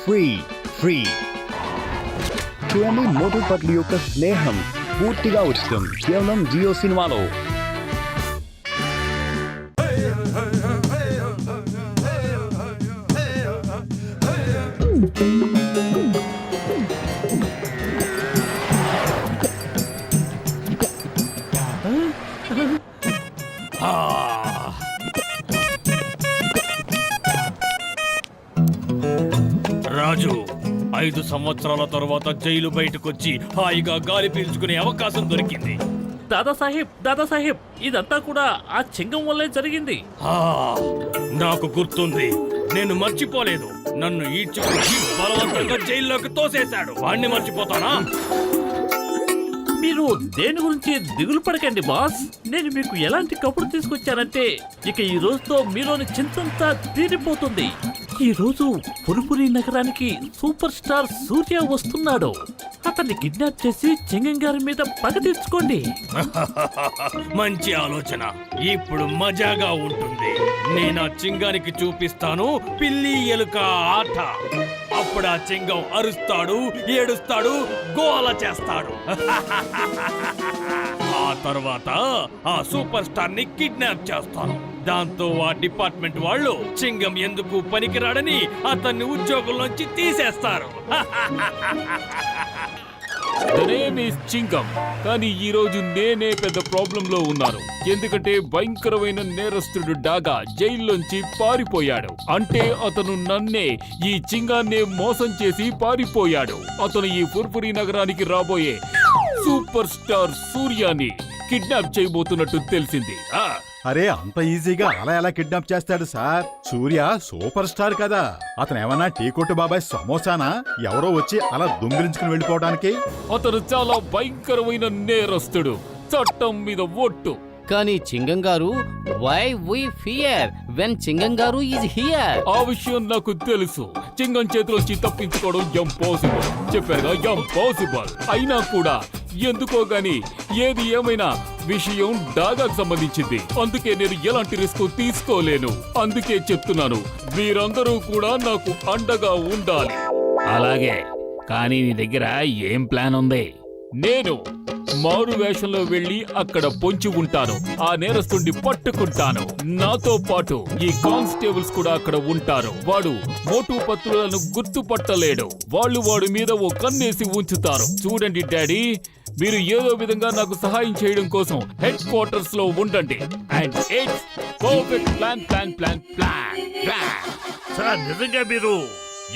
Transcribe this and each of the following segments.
Free. చూడండి, మోటు పత్లు యొక్క స్నేహం పూర్తిగా ఉచితం కేవలం జియో సినిమాలో. రాజు 5 సంవత్సరాల తర్వాత జైలు బయటకొచ్చి హాయిగా గాలి పీల్చుకునే అవకాశం దొరికింది. దాదాసాహెబ్ ఇదంతా కూడా ఆ చింగం వల్లే జరిగింది. నాకు గుర్తుంది, నేను మర్చిపోలేదు. నన్ను ఈడ్చుకొచ్చి బలవంతంగా జైల్లోకి తోసేశాడు. వాణ్ణి మర్చిపోతానా? మీరు దేని గురించి దిగులు పడకండి బాస్. నేను మీకు ఎలాంటి కబురు తీసుకొచ్చానంటే ఇక ఈ రోజుతో మీలోని చింతంతా తీరిపోతుంది. ఈ రోజు పురుపురి నగరానికి సూపర్ స్టార్ సూర్య వస్తున్నాడు. అతన్ని కిడ్నాప్ చేసి చింగం గారి మీద పగ తీర్చుకోండి. మంచి ఆలోచన. ఇప్పుడు మజాగా ఉంటుంది. నేను ఆ చింగానికి చూపిస్తాను పిల్లి ఎలుక ఆట. అప్పుడు ఆ చింగం అరుస్తాడు, ఏడుస్తాడు, గోల చేస్తాడు. ఆ తర్వాత ఆ సూపర్ స్టార్ ని కిడ్నాప్ చేస్తాను. దాంతో ఆ డిపార్ట్మెంట్ వాళ్ళు చింగం ఎందుకు పనికిరాడని అతన్ని ఉద్యోగంలోంచి తీసేస్తారు. చింగం. కానీ ఈ రోజు నేనే పెద్ద ప్రాబ్లం లో ఉన్నాను. ఎందుకంటే భయంకరమైన నేరస్తుడు డాగా జైల్లోంచి పారిపోయాడు. అంటే అతను నన్నే, ఈ చింగాన్నే మోసం చేసి పారిపోయాడు. అతను ఈ పుర్పురి నగరానికి రాబోయే సూపర్ స్టార్ సూర్యాని కిడ్నాప్ చేయబోతున్నట్టు తెలిసింది. అరే, అంత ఈజీగా అలా ఎలా కిడ్నాప్ చేస్తాడు సార్? సూర్య సూపర్ స్టార్ కదా. అతను ఏమన్నా టీ కొట్టు బాబాయ్ సమోసానా? ఎవరో వచ్చి అలా దొంగిలించుకుని వెళ్ళిపోవడానికి? అతను చాలా భయంకరమైన నేరస్తుడు. చట్టం మీద ఒట్టు. కానీ చింగం గారు, why we fear when Chingam గారు ఈజ్ హియర్? ఆ విషయం నాకు తెలుసు. చింగం చేతిలోంచి తప్పించుకోవడం ఇంపాసిబుల్. చెప్పారుగా, ఇంపాసిబుల్. అయినా కూడా ఎందుకో గాని ఏది ఏమైనా విషయం డాగాకు సంబంధించింది. అందుకే నేను ఎలాంటి రిస్క్ తీసుకోలేను. అందుకే చెప్తున్నాను, మీరందరూ కూడా నాకు అండగా ఉండాలి. అలాగే, కానీ నీ దగ్గర ఏం ప్లాన్ ఉంది? నేను మారు వేషంలో వెళ్లి అక్కడ పొంచి ఉంటాను. ఆ నేరస్తుడిని పట్టుకుంటాను. నాతో పాటు ఈ కానిస్టేబుల్స్ కూడా అక్కడ ఉంటారు. వాడు మోటు పత్రులను గుర్తుపట్టలేడు. వాడి మీద ఓ కన్నేసి ఉంచుతారు. చూడండి డాడీ, మీరు ఏదో విధంగా నాకు సహాయం చేయడం కోసం హెడ్ క్వార్టర్స్ లో ఉండండి. And it's perfect plan. Sir, నిజంగా మీరు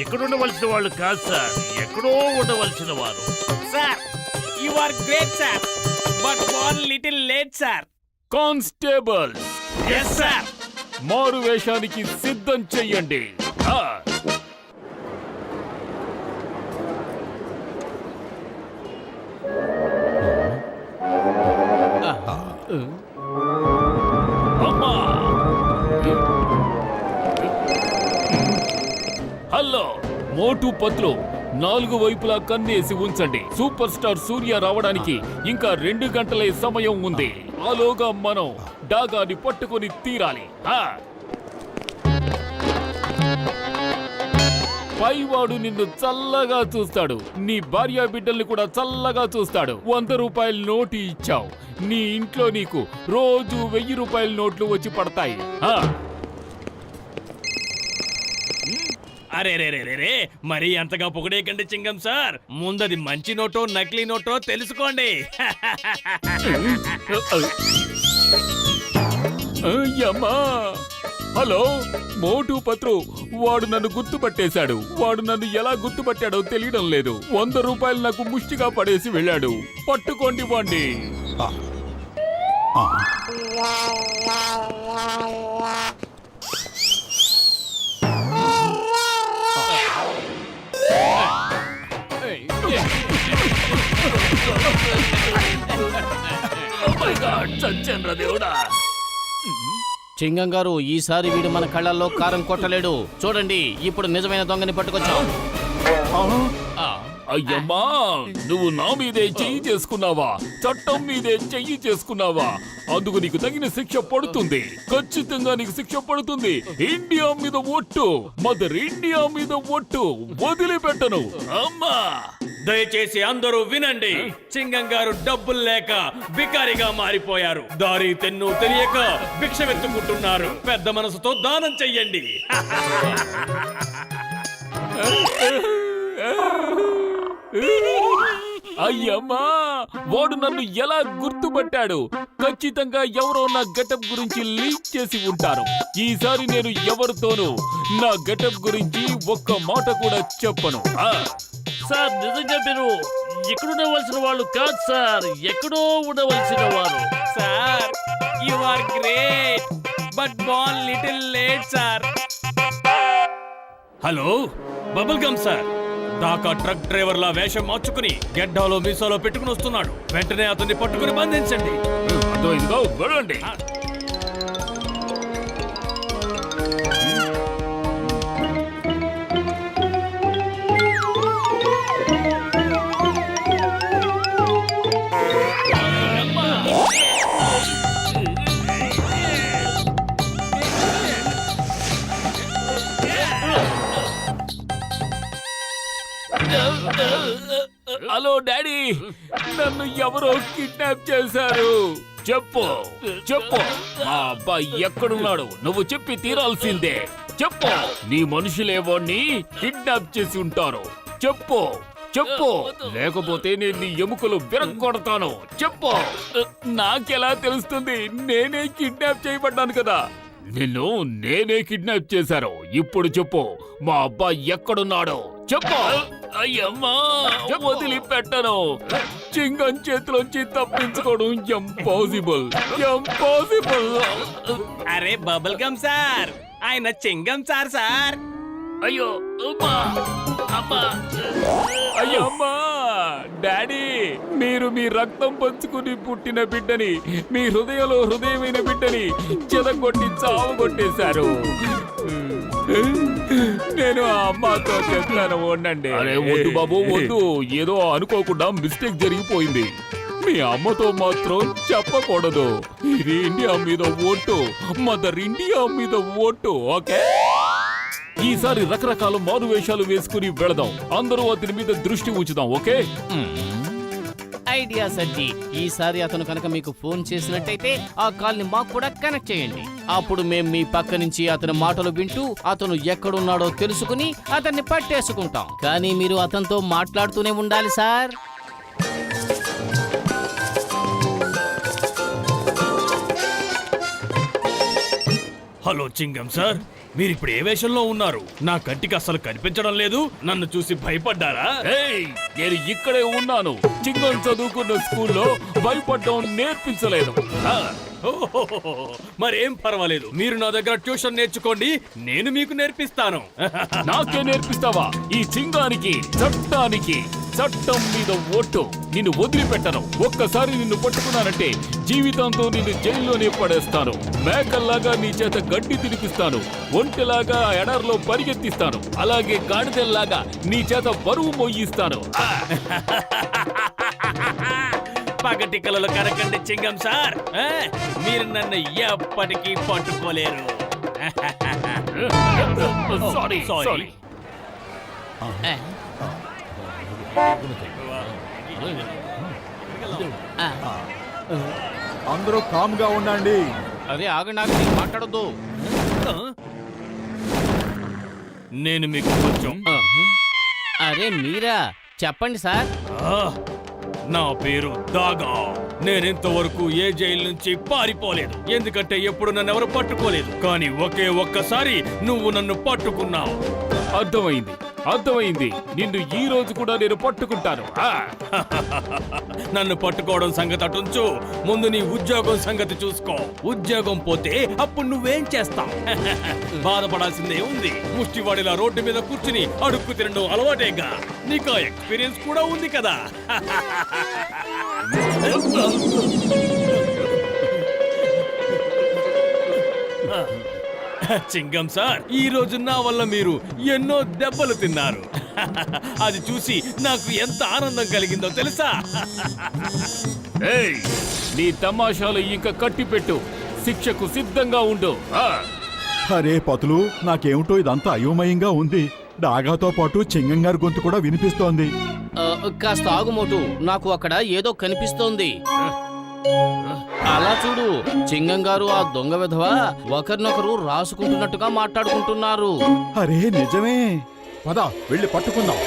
ఎక్కడ ఉండవలసిన వాళ్ళు కాదు సార్, ఎక్కడో ఉండవలసిన వారు. Sir, you are great sir, but one little late sir. Constable, yes sir. మారు వేషానికి సిద్ధం చెయ్యండి. హలో మోటు పత్లు, 4 వైపులా కన్నేసి ఉంచండి. సూపర్ స్టార్ సూర్య రావడానికి ఇంకా 2 గంటలే సమయం ఉంది. ఆలోగా మనం డాగాని పట్టుకొని తీరాలి. పైవాడు నిన్ను చల్లగా చూస్తాడు. నీ భార్య బిడ్డల్ని కూడా చల్లగా చూస్తాడు. 100 రూపాయల నోటు ఇచ్చావు. నీ ఇంట్లో నీకు రోజు 1000 రూపాయల నోట్లు వచ్చి పడతాయి. అరే రే రే రే, మరీ అంతగా పొగడేకండి చింగం సార్. ముందది మంచి నోటో నకిలీ నోటో తెలుసుకోండి. అమ్మా, హలో మోటు పత్రు, వాడు నన్ను గుర్తుపట్టేశాడు. వాడు నన్ను ఎలా గుర్తుపట్టాడో తెలియడం లేదు. 100 రూపాయలు నాకు ముష్టిగా పడేసి వెళ్ళాడు. పట్టుకోండి వాణ్ణి. చచ్చాను దేవుడా. చింగం గారు, ఈసారి వీడు మన కళ్ళల్లో కారం కొట్టలేడు. చూడండి, ఇప్పుడు నిజమైన దొంగని పట్టుకొచ్చాం. అయ్యమ్మా, నువ్వు నా మీదే చెయ్యి చేసుకున్నావా? చట్టం మీదే చెయ్యి చేసుకున్నావా? అందుకు నీకు తగిన శిక్ష పడుతుంది. ఖచ్చితంగా నీకు శిక్ష పడుతుంది. ఇండియా మీద ఒట్టు, మదర్ ఇండియా మీద ఒట్టు, వదిలిపెట్టను. అమ్మా దయచేసి అందరూ వినండి. చింగం గారు డబ్బులు లేక బికారిగా మారిపోయారు. దారి తెన్ను తెలియక భిక్ష వెతుక్కుంటున్నారు. పెద్ద మనసుతో దానం చెయ్యండి. అయ్యమ్మా, వాడు నన్ను ఎలా గుర్తుపట్టాడు? ఖచ్చితంగా ఎవరో నా గెటప్ గురించి లీక్ చేసి ఉంటారు. ఈసారి నేను ఎవరితోనూ నా గెటప్ గురించి ఒక్క మాట కూడా చెప్పను. సార్ నిజంగా మీరు ఎక్కడ ఉండవలసిన వాళ్ళు కాదు సార్, ఎక్కడో ఉండవలసిన వారు. Sir you are great but ball little late sir. Hello bubble gum sir, దాకా ట్రక్ డ్రైవర్ లా వేషం మార్చుకుని గెడ్డాలో మీసాలో పెట్టుకుని వస్తున్నాడు. వెంటనే అతన్ని పట్టుకుని బంధించండి. అర్థమైందిగా, వెళ్ళండి. హలో డాడీ, నన్ను ఎవరో కిడ్నాప్ చేశారు. చెప్పు చెప్పు, మా అబ్బాయి ఎక్కడున్నాడు? నువ్వు చెప్పి తీరాల్సిందే. చెప్పు, నీ మనుషులేవోని కిడ్నాప్ చేసి ఉంటారు. చెప్పు చెప్పు, లేకపోతే నేను నీ ఎముకలు విరగొడతాను. చెప్పు. నాకెలా తెలుస్తుంది? నేనే కిడ్నాప్ చేయబడ్డాను కదా. నేనే కిడ్నాప్ చేశారు. ఇప్పుడు చెప్పు, మా అబ్బాయి ఎక్కడున్నాడు? చెప్పు. అయ్యమ్మా, వదిలిపెట్టను. చింగం చేతిలోంచి తప్పించుకోవడం ఇంపాసిబుల్. అరే బబుల్ గమ్ సార్, ఆయన చింగం సార్. సార్ అయ్యో అమ్మా, అయ్యమ్మా, డాడీ, మీరు మీ రక్తం పంచుకుని పుట్టిన బిడ్డని, మీ హృదయంలో హృదయమైన బిడ్డని చెదగొట్టి చావగొట్టేశారు. నేను ఆ అమ్మతో చెప్తాను, ఉండండి. అరే వద్దు బాబు, వద్దు. ఏదో అనుకోకుండా మిస్టేక్ జరిగిపోయింది. మీ అమ్మతో మాత్రం చెప్పకూడదు. ఇది ఇండియా మీద ఓటు, మదర్ ఇండియా మీద ఓటు. ఓకే, ఈసారి రకరకాల మారు వేషాలు వేసుకుని వెళదాం. అందరూ అతని మీద దృష్టి ఉంచుదాం. ఓకే, ఐడియా సజ్జి. ఈసారి అతను కనుక మీకు ఫోన్ చేసినట్టయితే ఆ కాల్ ని మాకు కూడా కనెక్ట్ చేయండి. అప్పుడు మేము మీ పక్క నుంచి అతని మాటలు వింటూ అతను ఎక్కడున్నాడో తెలుసుకుని అతన్ని పట్టేసుకుంటాం. కానీ మీరు అతనితో మాట్లాడుతూనే ఉండాలి సార్. హలో చింగం సార్, మీరు ఇప్పుడు ఏ వేషంలో ఉన్నారు? నా కంటికి అసలు కనిపించడం లేదు. నన్ను చూసి భయపడ్డారా? ఏయ్, నేను ఇక్కడే ఉన్నాను. చింగం చదువుకున్న స్కూల్లో భయపడడం నేర్పించలేదు. మరేం పర్వాలేదు, మీరు నా దగ్గర ట్యూషన్ నేర్చుకోండి, నేను మీకు నేర్పిస్తాను. నాకే నేర్పిస్తావా? ఈ చింగానికి, చట్టానికి, చట్టం మీద ఓటు. నిన్ను వదిలిపెట్టను. ఒక్కసారి నిన్ను పట్టుకున్నానంటే జీవితంతో నిన్ను జైల్లోనే పడేస్తాను. మేకల్లాగా నీ చేత గడ్డి తినిపిస్తాను. ఒంటెలాగా ఎడారిలో పరిగెత్తిస్తాను. అలాగే గాడిదల్లాగా నీ చేత బరువు మోయిస్తాను. పగటి కలలు కరకండి చింగం సార్, మీరు నన్ను ఎప్పటికీ పట్టుకోలేరు. సారీ. అందరూ కామ్ గా ఉండండి. అదే ఆగండి, మాట్లాడొద్దు. నేను మీకు కొంచెం అరే మీరా, చెప్పండి సార్. నా పేరు దాగా. నేనింతవరకు ఏ జైలు నుంచి పారిపోలేదు, ఎందుకంటే ఎప్పుడు నన్ను ఎవరు పట్టుకోలేదు. కానీ ఒక్కసారి నువ్వు నన్ను పట్టుకున్నావు. అర్థమైంది. నిన్ను ఈ రోజు కూడా నేను పట్టుకుంటాను. నన్ను పట్టుకోవడం సంగతి అటుంచు, ముందు నీ ఉద్యోగం సంగతి చూసుకో. ఉద్యోగం పోతే అప్పుడు నువ్వేం చేస్తావు? బాధపడాల్సిందే ఉంది. ముష్టివాడిలా రోడ్డు మీద కూర్చుని అడుక్కు తినడం అలవాటేగా. నీకు ఎక్స్పీరియన్స్ కూడా ఉంది కదా. చింగం సార్, ఈ రోజు నా వల్ల మీరు ఎన్నో దెబ్బలు తిన్నారు. అది చూసి నాకు ఎంత ఆనందం కలిగిందో తెలుసా? ఏయ్, నీ తమాషాలు ఇంకా కట్టిపెట్టు. శిక్షకు సిద్ధంగా ఉండు. అరే పతులు, నాకేమిటో ఇదంతా అయోమయంగా ఉంది. డాగాతో పాటు చింగం గారి గొంతు కూడా వినిపిస్తోంది. కాస్త ఆగుమోటు, నాకు అక్కడ ఏదో కనిపిస్తోంది. అలా చూడు, చింగం గారు ఆ దొంగ విధవ ఒకరినొకరు రాసుకుంటున్నట్టుగా మాట్లాడుకుంటున్నారు. అరే నిజమే, పద వెళ్ళి పట్టుకుందాం.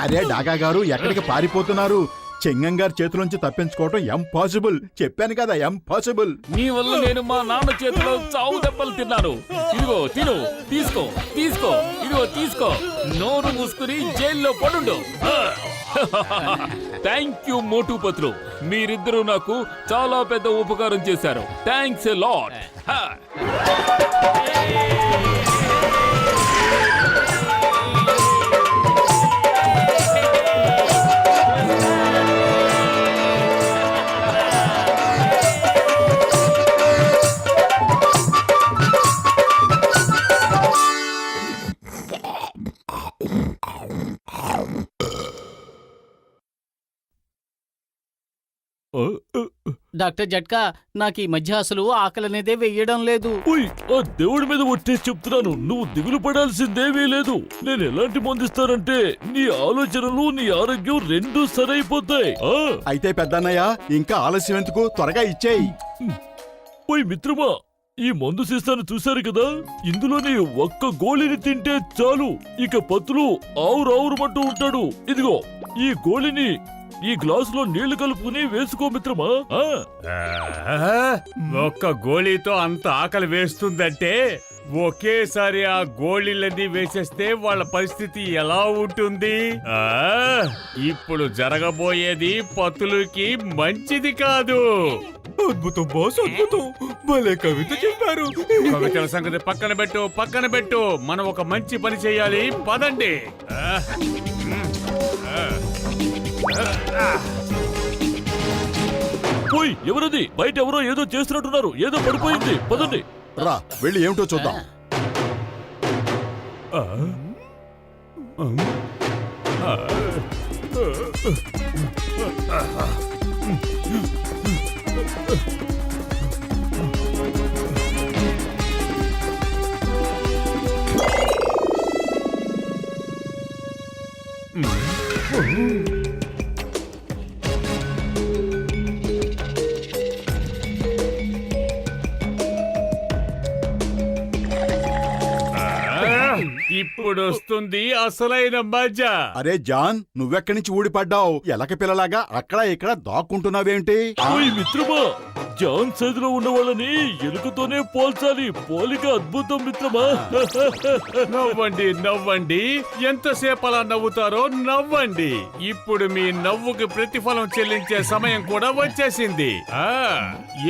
అరే డాగా గారు, ఎక్కడికి పారిపోతున్నారు? చెంగం గారి చేతిలోంచి తప్పించుకోవటం ఇంపాసిబుల్. చెప్పాను కదా, ఇంపాసిబుల్. నీ వల్ల నేను మా నాన్న చేతిలో చావు దెబ్బలు తిన్నాను. ఇదిగో తిను, తీసుకో తీసుకో, ఇదిగో తీసుకో. నోరు మూసుకుని జైల్లో పడుండు. థ్యాంక్ యూ మోటు పత్రు, మీరిద్దరూ నాకు చాలా పెద్ద ఉపకారం చేశారు. Thanks a lot. డాక్టర్ జట్కా, నాకు ఈ మధ్య అసలు ఆకలనేదే వెయ్యడం లేదు. ఓయ్, ఆ దేవుడి మీద ఒట్టేసి చెప్తున్నాను, నువ్వు దిగులు పడాల్సిందేమీ లేదు. నేను ఎలాంటి మందిస్తానంటే నీ ఆలోచనలు నీ ఆరోగ్యం రెండూ సరైపోతాయి. అయితే పెద్దన్నయ్య, ఇంకా ఆలస్యం ఎందుకు? త్వరగా ఇచ్చేయి. ఓయ్ మిత్రమా, ఈ మందు సీసాను చూశారు కదా, ఇందులోని ఒక్క గోళీని తింటే చాలు ఇక పత్తులు ఆవురావురమంటూ ఉంటాడు. ఇదిగో ఈ గోళీని ఈ గ్లాసులో నీళ్లు కలుపుకుని వేసుకో మిత్రమా. ఒక్క గోళీతో అంత ఆకలి వేస్తుందంటే ఒకేసారి ఆ గోళీలన్నీ వేసేస్తే వాళ్ళ పరిస్థితి ఎలా ఉంటుంది? ఇప్పుడు జరగబోయేది పతులుకి మంచిది కాదు. అద్భుతం బాస్, అద్భుతం. భలే కవిత చెప్పారు. కవితల సంగతి పక్కన పెట్టు, పక్కన పెట్టు. మనం ఒక మంచి పని చేయాలి, పదండి. ఓయ్, ఎవరది? బయట ఎవరో ఏదో చేస్తున్నట్టున్నారు. ఏదో పడిపోయింది. పదండి. రా వెళ్ళి ఏమిటో చూద్దాం. ఇప్పుడు వస్తుంది అసలైన మజా. అరే జాన్, నువ్వెక్కడి నుంచి ఊడిపడ్డావు? ఎలక పిల్లలాగా అక్కడ ఇక్కడ దాక్కుంటున్నావేంటి? ఓయ్ మిత్రమా, జాన్ సైజులో ఉన్న వాళ్ళని ఎలుకతోనే పోల్చాలి. పోలిక అద్భుతం మిత్రమా. నవ్వండి నవ్వండి, ఎంతసేపు అలా నవ్వుతారో నవ్వండి. ఇప్పుడు మీ నవ్వుకి ప్రతిఫలం చెల్లించే సమయం కూడా వచ్చేసింది.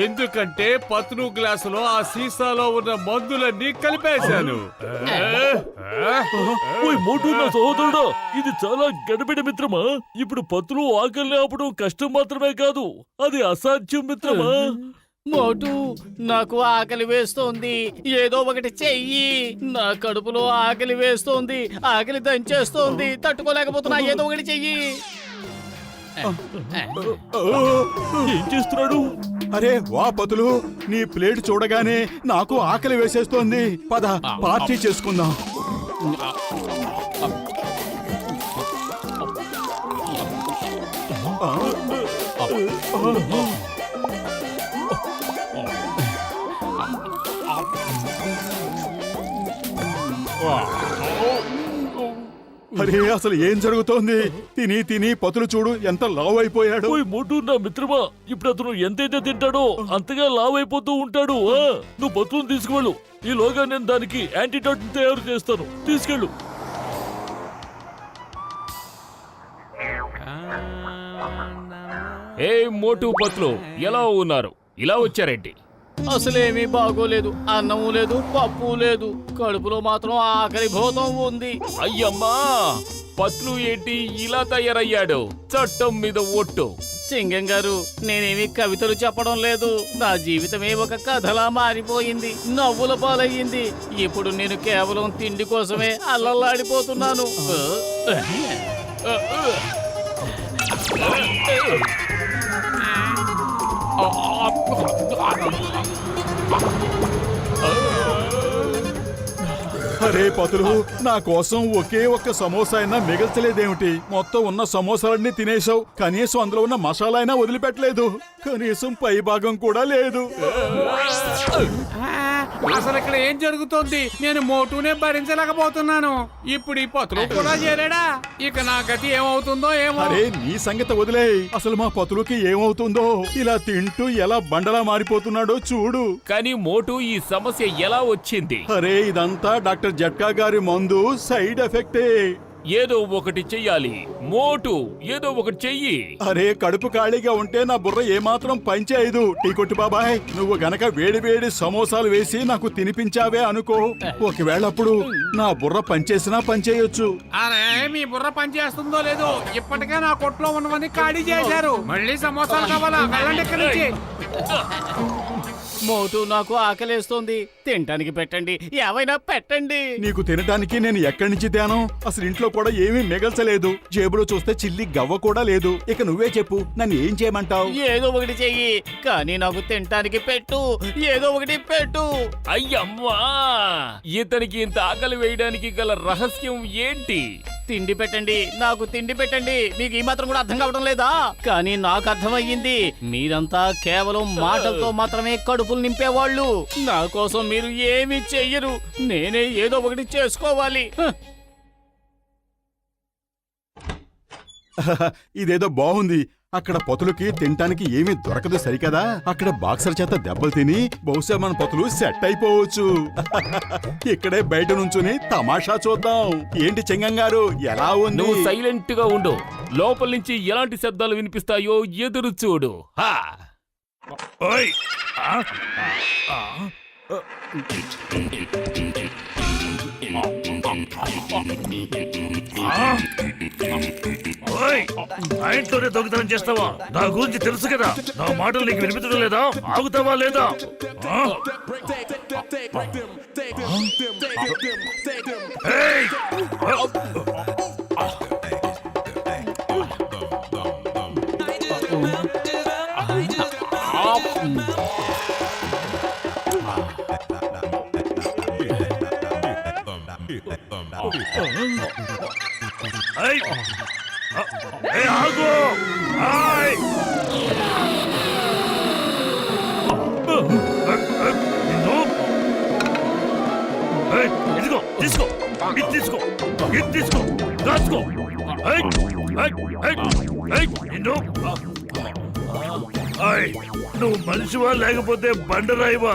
ఎందుకంటే పత్రు గ్లాసులో ఆ సీసాలో ఉన్న మందులన్నీ కలిపేశాను. ఓయ్ మోటు, నా సహోదరుడా, ఇది చాలా గడబిడ మిత్రమా. ఇప్పుడు పత్తులు ఆకలిని ఆపడం కష్టం మాత్రమే కాదు, అది అసాధ్యం మిత్రమా. మోటు, నాకు ఆకలి వేస్తోంది, ఏదో ఒకటి చెయ్యి. నా కడుపులో ఆకలి వేస్తోంది, ఆకలి దంచేస్తోంది, తట్టుకోలేకపోతున్నా, ఏదో ఒకటి చెయ్యి. ఏం చేస్తున్నాడు? అరే వా పతులు, నీ ప్లేట్ చూడగానే నాకు ఆకలి వేసేస్తోంది. పద పార్టీ చేసుకుందాం. అరే అసలు ఏం జరుగుతోంది? తిని తిని పతులు చూడు ఎంత లావు అయిపోయాడు. ఓయ్ మోటు, నా మిత్రమా, ఇప్పుడు అతను ఎంతైతే తింటాడో అంతగా లావ్ అయిపోతూ ఉంటాడు. నువ్వు పత్తులను తీసుకువెళ్ళు. ఈలోగా నేను దానికి యాంటీడోట్ తయారు చేస్తాను. తీసుకెళ్ళు. ఏ మోటు పత్లు, ఎలా ఉన్నారు? ఇలా వచ్చారేంటి? అసలేమీ బాగోలేదు. అన్నము లేదు, పప్పు లేదు, కడుపులో మాత్రం ఆకలి భూతం ఉంది. అయ్యమ్మా, పత్లు ఏంటి ఇలా తయారయ్యాడు? చట్టం మీద ఒట్టు. సింగం గారు, నేనేమి కవితలు చెప్పడం లేదు. నా జీవితమే ఒక కథలా మారిపోయింది, నవ్వుల పాలయ్యింది. ఇప్పుడు నేను కేవలం తిండి కోసమే అల్లల్లాడిపోతున్నాను. అరే పతులు, నా కోసం ఒకే ఒక్క సమోసా అయినా మిగల్చలేదేమిటి? మొత్తం ఉన్న సమోసాలన్నీ తినేశావు, కనీసం అందులో ఉన్న మసాలా అయినా వదిలిపెట్టలేదు. కనీసం పై భాగం కూడా లేదు. అసలు ఇక్కడ ఏం జరుగుతోంది? నేను మోటునే భరించలేకపోతున్నాను. ఇప్పుడు ఈ పతులు కూడా చేరాడా? ఇక నా గతి ఏమవుతుందో ఏమో. అరే నీ సంగతి వదిలే, అసలు మా పతులుకి ఏమవుతుందో? ఇలా తింటూ ఎలా బండలా మారిపోతున్నాడో చూడు. కానీ మోటు, ఈ సమస్య ఎలా వచ్చింది? అరే ఇదంతా డాక్టర్ జట్కా గారి మందు సైడ్ ఎఫెక్టే. ఏదో ఒకటి చెయ్యాలి మోటు, ఏదో ఒకటి చెయ్యి. అరే కడుపు ఖాళీగా ఉంటే నా బుర్ర ఏమాత్రం పనిచేయదు. టీ కొట్టు బాబాయ్, నువ్వు గనక వేడి వేడి సమోసాలు వేసి నాకు తినిపించావే అనుకో, ఒకవేళ అప్పుడు నా బుర్ర పనిచేసినా పనిచేయొచ్చు. అరే మీ బుర్ర పని చేస్తుందో లేదో, ఇప్పటికే నా కొట్లో ఉన్నవన్నీ ఖాళీ చేశారు. మళ్ళీ సమోసాలు కావాలా? వెళ్ళండి ఇక్కడి నుంచి. మోటు, నాకు ఆకలేస్తోంది, తినటానికి పెట్టండి, ఏమైనా పెట్టండి. నీకు తినడానికి నేను ఎక్కడి నుంచి తేను? అసలు ఇంట్లో కూడా ఏమీ మిగల్చలేదు. జేబులో చూస్తే చిల్లి గవ్వ కూడా లేదు. ఇక నువ్వే చెప్పు, నన్ను ఏం చేయమంటావు? ఏదో ఒకటి చెయ్యి, కానీ నాకు తినటానికి పెట్టు, ఏదో ఒకటి పెట్టు. అయ్యమ్మా, ఇతనికి ఇంత ఆకలి వేయడానికి గల రహస్యం ఏంటి? తిండి పెట్టండి, నాకు తిండి పెట్టండి. మీకు ఈ మాత్రం కూడా అర్థం కావడం లేదా? కానీ నాకు అర్థమయ్యింది, మీరంతా కేవలం మాటలతో మాత్రమే కడుపులు నింపేవాళ్ళు. నా కోసం మీరు ఏమీ చెయ్యరు, నేనే ఏదో ఒకటి చేసుకోవాలి. ఇదేదో బాగుంది. అక్కడ పతులకి తినటానికి ఏమీ దొరకదు సరికదా? అక్కడ బాక్సర్ చేత దెబ్బలు తిని బహుశా మన పతులు సెట్ అయిపోవచ్చు. ఇక్కడే బయట నుంచుని తమాషా చూద్దాం. ఏంటి చెంగంగారు, ఎలా ఉంది? నువ్వు సైలెంట్ గా ఉండు. లోపల నుంచి ఎలాంటి శబ్దాలు వినిపిస్తాయో ఎదురు చూడు. హా! ఓయ్! ఓయ్! ఆ ఇంట్లోనే దొంగతనం చేస్తావా? నా గురించి తెలుసు కదా. నా మాటలు నీకు వినిపించడం లేదా? ఆగుతావా లేదా? ఏయ్! ఏయ్! ఏయ్, ఆగు! ఆయ్! నిన్ను! ఏయ్, ఇదిగో తీసుకో, ఇది తీసుకో, ఇది తీసుకో, దాచుకో. ఏయ్, ఏయ్, ఏయ్, ఏయ్, నిన్ను! ఆయ్, నువ్వు మనిషివా లేకపోతే బండరాయివా?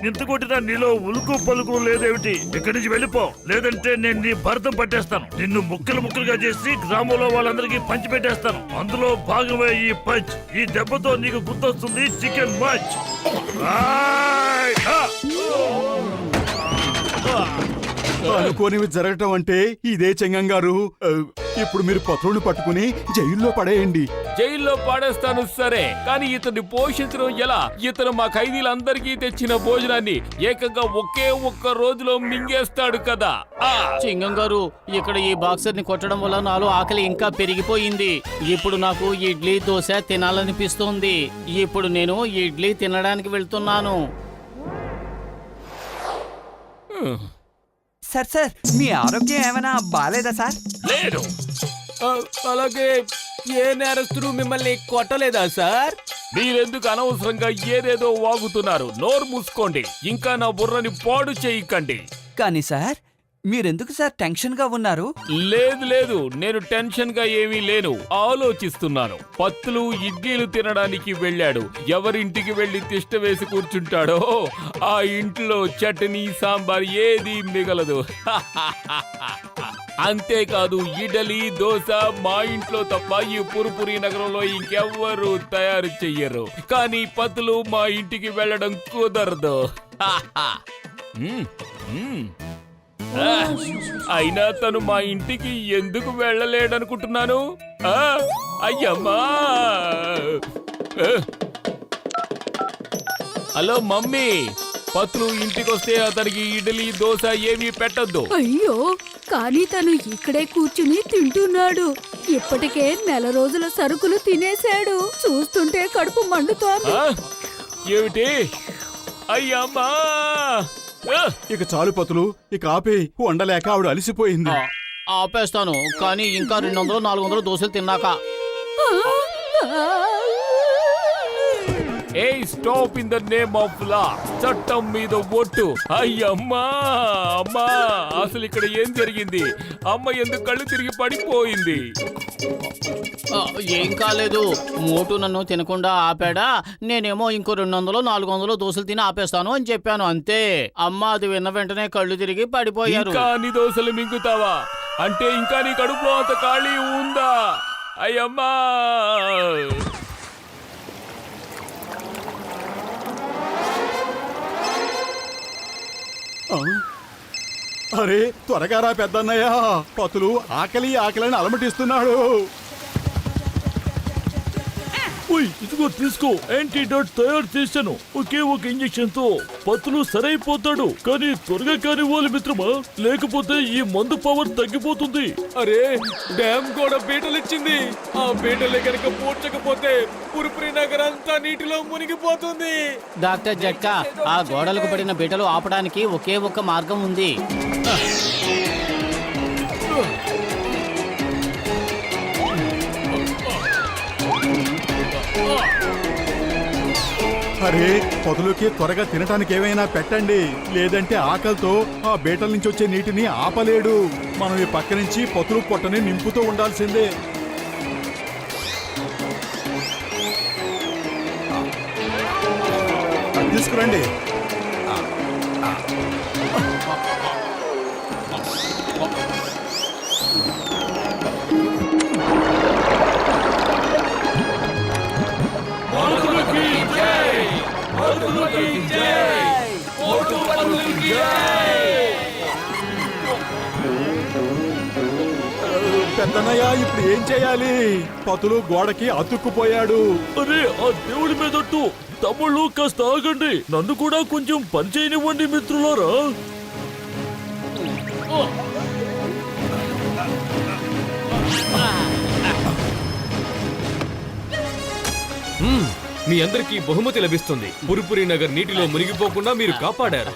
ఇంత కొట్టినా నీలో ఉలుకు పలుకు లేదేమిటి? ఇక్కడి నుంచి వెళ్ళిపో, లేదంటే నేను నీ భరతం పట్టేస్తాను. నిన్ను ముక్కలు ముక్కలుగా చేసి గ్రామంలో వాళ్ళందరికీ పంచి పెట్టేస్తాను. అందులో భాగమే ఈ పంచ్. ఈ దెబ్బతో నీకు గుర్తొస్తుంది చికెన్ మంచ్. అనుకోనివి జరగటం అంటే ఇదే చెంగంగారు. ఇప్పుడు మీరు పతులను పట్టుకుని జైల్లో పడేయండి. జైల్లో పాడేస్తాను సరే, కానీ ఇతన్ని పోషించడం ఎలా? ఇతను మా ఖైదీలందరికీ తెచ్చిన భోజనాన్ని ఏకంగా ఒకే ఒక్క రోజులో మింగేస్తాడు కదా. చింగం గారు, ఇక్కడ ఈ బాక్సర్ ని కొట్టడం వల్ల నాలో ఆకలి ఇంకా పెరిగిపోయింది. ఇప్పుడు నాకు ఇడ్లీ దోశ తినాలనిపిస్తుంది. ఇప్పుడు నేను ఇడ్లీ తినడానికి వెళ్తున్నాను. సార్ మీ ఆరోగ్యం ఏమైనా బాలేదా సార్? లేదు. అలాగే ఏ నేరస్తుడు మిమ్మల్ని కొట్టలేదా సార్? మీరెందుకు అనవసరంగా ఏదేదో వాగుతున్నారు? నోరు మూసుకోండి, ఇంకా నా బుర్రని పాడు చేయకండి. కానీ సార్, మీరెందుకు సార్ టెన్షన్ గా ఉన్నారు? లేదు లేదు, నేను టెన్షన్ గా ఏమీ లేను, ఆలోచిస్తున్నాను. పత్తులు ఇడ్లీలు తినడానికి వెళ్ళాడు. ఎవరింటికి వెళ్లి తిష్ట వేసి కూర్చుంటాడో ఆ ఇంట్లో చట్నీ సాంబార్ ఏది మిగలదు. అంతేకాదు, ఇడ్లీ దోశ మా ఇంట్లో తప్ప ఈ పురుపురి నగరంలో ఇంకెవ్వరూ తయారు చెయ్యరు. కానీ పత్తులు మా ఇంటికి వెళ్ళడం కుదరదు. ఆ, అయినా తను మా ఇంటికి ఎందుకు వెళ్ళలేడనుకుంటున్నాను ఆ, అయ్యమ్మా ఆ. హలో మమ్మీ, పత్రు ఇంటికొస్తే అతనికి ఇడ్లీ దోశ ఏమీ పెట్టద్దు. అయ్యో కానీ తను ఇక్కడే కూర్చుని తింటున్నాడు. ఇప్పటికే 1 నెల రోజుల సరుకులు తినేశాడు. చూస్తుంటే కడుపు మండుతోంది. ఆ? ఏమిటి అయ్యమ్మా ఆ! ఇక చాలు పతులు, ఇక ఆపే. వండలేక ఆవిడ అలసిపోయింది. ఆపేస్తాను, కానీ ఇంకా 200-400 దోశలు తిన్నాక. ఏ stop in the name of law, చట్టం మీద ఒట్టు. అయ్యమ్మా అమ్మా, అసలు ఇక్కడ ఏం జరిగింది? అమ్మ ఎందుకు కళ్ళు తిరిగి పడిపోయింది? ఏం కాలేదు, మోటు నన్ను తినకుండా ఆపాడా. నేనేమో ఇంకో 200-400 దోశలు తిని ఆపేస్తాను అని చెప్పాను, అంతే. అమ్మ అది విన్న వెంటనే కళ్ళు తిరిగి పడిపోయారు. ఇంకా అన్ని దోశలు మింగుతావా? అంటే ఇంకా నీ కడుపులో అంత ఖాళీ ఉందా? అయ్యమ్మా ఆ? అరే త్వరగా రా పెద్దన్నయ్య, పతులు ఆకలి ఆకలిని అలమటిస్తున్నాడు. ఓయ్, ఇదిగో తీసుకో, యాంటీడోట్ తయారు చేశాను. ఒకే ఒక ఇంజెక్షన్ తో పత్తులు సరైపోతాడు. కానీ త్వరగా కానివ్వాలి మిత్రమా, లేకపోతే ఈ మందు పవర్ తగ్గిపోతుంది. అరే డ్యామ్ గోడ బీటలిచ్చింది. ఆ బీటలే కనుక పూడ్చకపోతే పురుపురి నగరంతా నీటిలో మునిగిపోతుంది. డాక్టర్ జట్కా, ఆ గోడలకు పడిన బీటలు ఆపడానికి ఒకే ఒక్క మార్గం ఉంది. అరే పతులుకి త్వరగా తినటానికి ఏమైనా పెట్టండి, లేదంటే ఆకలితో ఆ బీటల నుంచి వచ్చే నీటిని ఆపలేడు. మనం ఈ పక్క నుంచి పతులు పొట్టని నింపుతూ ఉండాల్సిందే. అది తీసుకురండి. పెద్దన్నయ్య ఇప్పుడు ఏం చేయాలి? పతులు గోడకి అతుక్కుపోయాడు. అరే ఆ దేవుడి మీదట్టు, తమ్ముళ్ళు కాస్త ఆగండి, నన్ను కూడా కొంచెం పని చేయనివ్వండి మిత్రులారా. మీ అందరికీ బహుమతి లభిస్తుంది. పురుపురి నగర్ నీటిలో మునిగిపోకుండా మీరు కాపాడారు.